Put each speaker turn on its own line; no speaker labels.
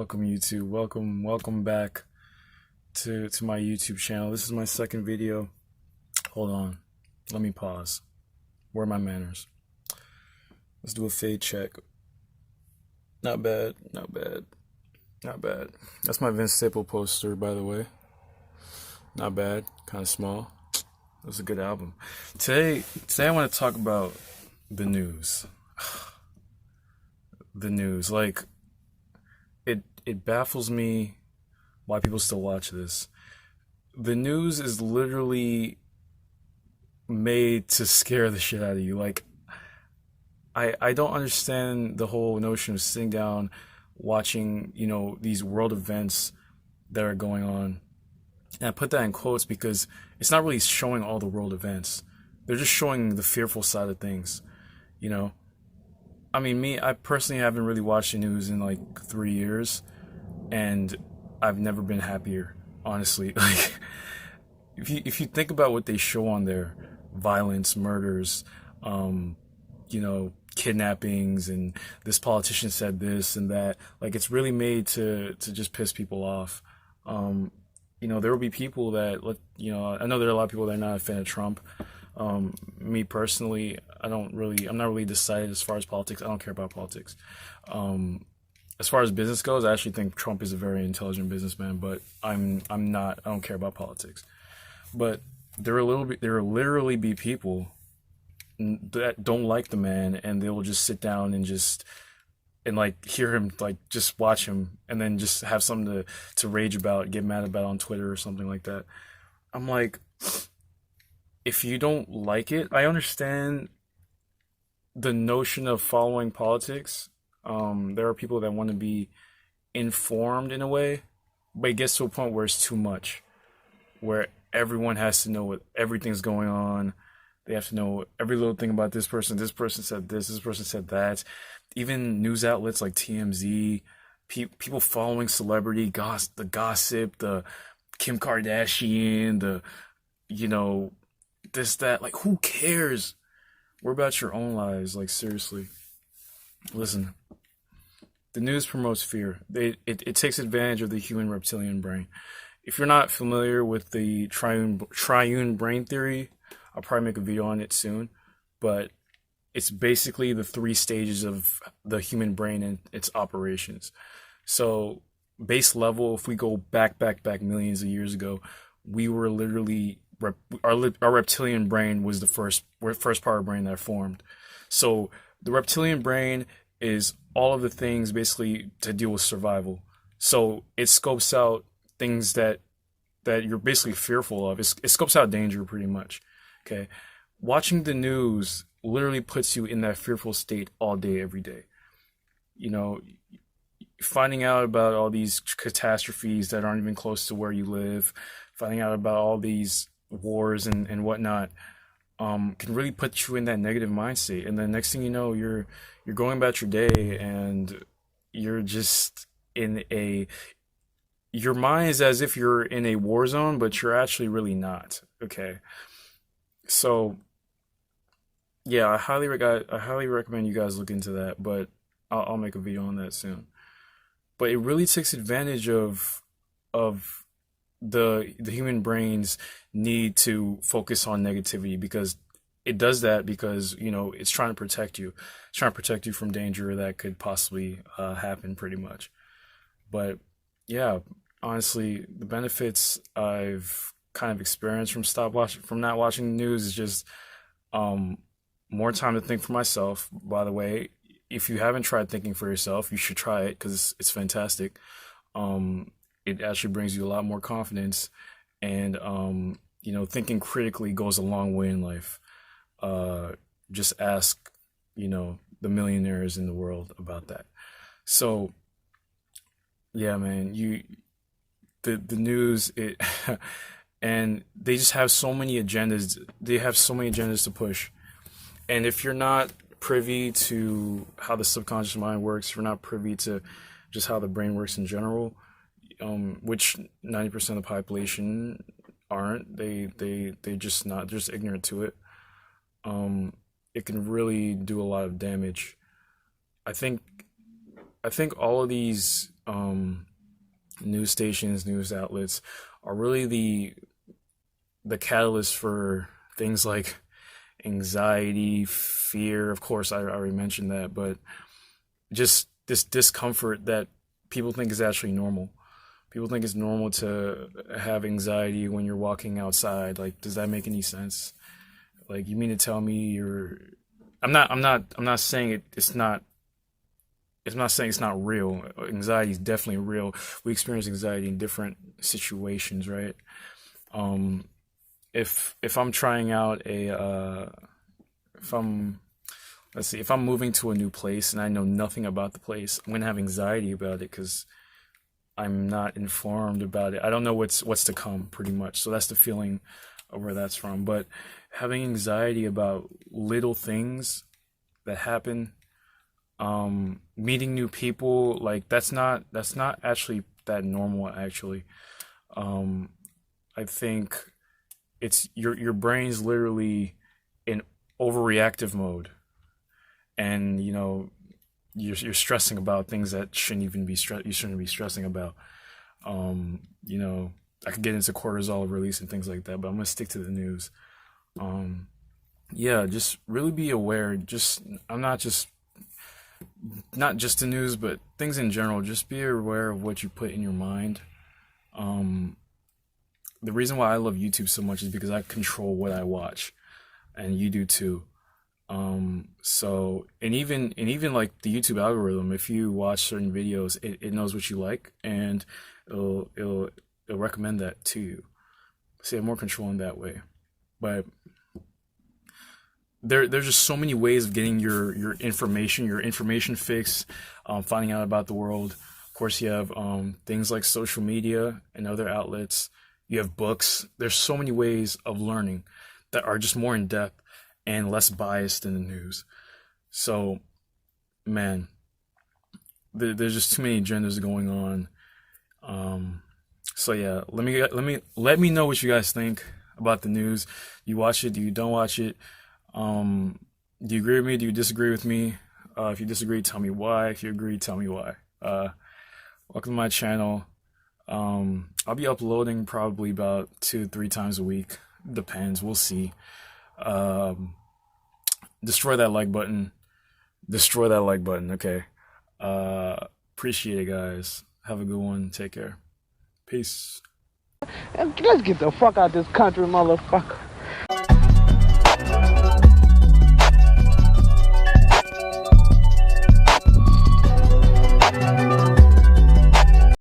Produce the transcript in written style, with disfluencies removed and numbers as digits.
Welcome YouTube. Welcome back to my YouTube channel. This is my second video. Hold on. Let me pause. Where are my manners? Let's do a fade check. Not bad, not bad, not bad. That's my Vince Staple poster, by the way. Not bad, kind of small. It was a good album. Today I want to talk about the news. The news, like it baffles me why people still watch this. The news is literally made to scare the shit out of you. Like I don't understand the whole notion of sitting down watching, these world events that are going on. And I put that in quotes because it's not really showing all the world events. They're just showing the fearful side of things, you know. I mean, I personally haven't really watched the news in like 3 years, and I've never been happier, honestly. Like, if you think about what they show on there, violence, murders, kidnappings, and this politician said this and that, like it's really made to just piss people off. There will be people that, I know there are a lot of people that are not a fan of Trump. Me personally, I'm not really decided as far as politics. I don't care about politics. As far as business goes, I actually think Trump is a very intelligent businessman, but I'm not. I don't care about politics. But there will literally be people that don't like the man, and they will just sit down and like hear him, like just watch him, and then just have something to rage about, get mad about on Twitter or something like that. I'm like, if you don't like it, I understand the notion of following politics. There are people that want to be informed in a way, but it gets to a point where it's too much, where everyone has to know what everything's going on. They have to know every little thing about this person. This person said this person said that. Even news outlets like TMZ, people following celebrity the gossip, the Kim Kardashian, this, that. Like, who cares? We're about your own lives. Like, seriously. Listen, the news promotes fear. It takes advantage of the human reptilian brain. If you're not familiar with the triune brain theory, I'll probably make a video on it soon. But it's basically the three stages of the human brain and its operations. So, base level, if we go back millions of years ago, we were literally our reptilian brain was the first part of the brain that formed. So the reptilian brain is all of the things basically to deal with survival. So it scopes out things that you're basically fearful of. It scopes out danger pretty much. Okay, watching the news literally puts you in that fearful state all day, every day. Finding out about all these catastrophes that aren't even close to where you live, finding out about all these wars and whatnot, can really put you in that negative mind state. And then next thing you know, you're going about your day, and you're just your mind is as if you're in a war zone, but you're actually really not. Okay, so yeah, I highly recommend you guys look into that, but I'll make a video on that soon. But it really takes advantage of the human brain's need to focus on negativity, because it does that because it's trying to protect you. It's trying to protect you from danger that could possibly happen, pretty much. But yeah, honestly, the benefits I've kind of experienced from not watching the news is just more time to think for myself. By the way, if you haven't tried thinking for yourself, you should try it because it's fantastic. It actually brings you a lot more confidence, and thinking critically goes a long way in life. Just ask, the millionaires in the world about that. So, yeah, man, the news, and they just have so many agendas. They have so many agendas to push, and if you're not privy to how the subconscious mind works, if you're not privy to just how the brain works in general, which 90% of the population aren't. They just not, they're just ignorant to it. It can really do a lot of damage. I think I think all of these news stations, news outlets are really the catalyst for things like anxiety, fear. Of course, I already mentioned that, but just this discomfort that people think is actually normal. People think it's normal to have anxiety when you're walking outside. Like, does that make any sense? Like, you mean to tell me you're? I'm not saying it's not. I'm not saying it's not real. Anxiety is definitely real. We experience anxiety in different situations, right? Um, if I'm trying out if I'm let's see, if I'm moving to a new place and I know nothing about the place, I'm gonna have anxiety about it because I'm not informed about it. I don't know what's to come, pretty much. So that's the feeling of where that's from. But having anxiety about little things that happen, meeting new people, like that's not actually that normal, actually. Um, I think it's your brain's literally in overreactive mode, and you're stressing about things that shouldn't even be you shouldn't be stressing about. You know, I could get into cortisol release and things like that, but I'm gonna stick to the news. Um, yeah, just really be aware. I'm not just the news, but things in general. Just be aware of what you put in your mind. Um, the reason why I love YouTube so much is because I control what I watch, and you do too. So and even like the YouTube algorithm, if you watch certain videos, it knows what you like, and it'll it'll it'll recommend that to you. So you have more control in that way. But there's just so many ways of getting your information fix, finding out about the world. Of course, you have things like social media and other outlets. You have books. There's so many ways of learning that are just more in depth and less biased than the news. So, man, there's just too many agendas going on. Um, so yeah, let me know what you guys think about the news. You watch it? Do you don't watch it? Um, do you agree with me? Do you disagree with me? If you disagree, tell me why. If you agree, tell me why. Welcome to my channel. I'll be uploading probably about 2, 3 times a week. Depends. We'll see. Um, Destroy that like button. Destroy that like button. Okay. Appreciate it, guys. Have a good one. Take care. Peace.
Let's get the fuck out of this country, motherfucker.